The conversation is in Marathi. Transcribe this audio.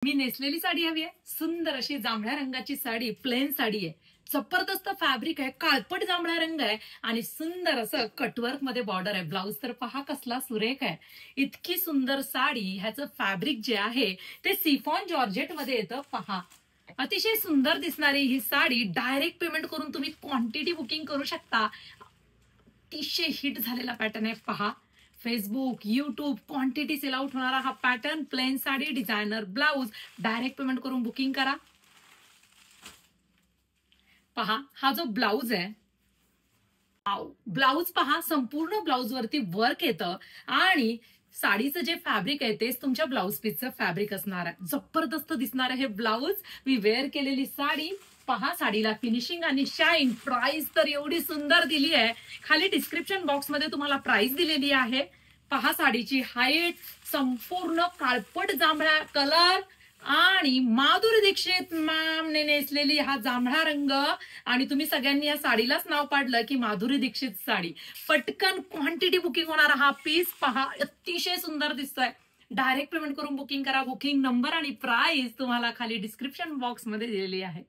मी नेसलेली साडी हवी आहे. सुंदर अशी जांभळ्या रंगाची साडी, प्लेन साडी आहे. जबरदस्त फॅब्रिक आहे, काळपट जांभळा रंग आहे आणि सुंदर असं कटवर्क मध्ये बॉर्डर आहे. ब्लाऊज तर पहा कसला सुरेख आहे. इतकी सुंदर साडी, ह्याचं फॅब्रिक जे आहे ते सिफॉन जॉर्जेट मध्ये येतं. पहा, अतिशय सुंदर दिसणारी ही साडी डायरेक्ट पेमेंट करून तुम्ही क्वांटिटी बुकिंग करू शकता. अतिशय हिट झालेला पॅटर्न आहे. पहा, Facebook, YouTube quantity sale out होणारा हा pattern. Plain sari, designer blouse, direct payment करून बुकिंग करा. पहा, हा जो ब्लाऊज आहे, ब्लाऊज पहा, संपूर्ण ब्लाऊज वरती वर्क येतं आणि साडीचं जे फॅब्रिक आहे तेच तुमच्या ब्लाऊज पीसचं फॅब्रिक असणार आहे. जबरदस्त दिसणार आहे हे ब्लाऊज. मी वेअर केलेली साडी पहा, साडीला फिनिशिंग आणि शाईन. प्राइस तर एवढी सुंदर दिली आहे. खाली डिस्क्रिप्शन बॉक्स मध्ये तुम्हाला प्राइस दिलेली आहे. पहा, साडीची हाईट, संपूर्ण काळपट जांभळा कलर आणि माधुरी दीक्षित मॅमने नेसलेली हा जांभळा रंग. आणि तुम्ही सगळ्यांनी या साडीलाच नाव पाडलं की माधुरी दीक्षित साडी. पटकन क्वांटिटी बुकिंग होणारा हा पीस पहा, अतिशय सुंदर दिसतोय. डायरेक्ट पेमेंट करून बुकिंग करा. बुकिंग नंबर आणि प्राइस तुम्हाला खाली डिस्क्रिप्शन बॉक्स मध्ये दिलेली आहे.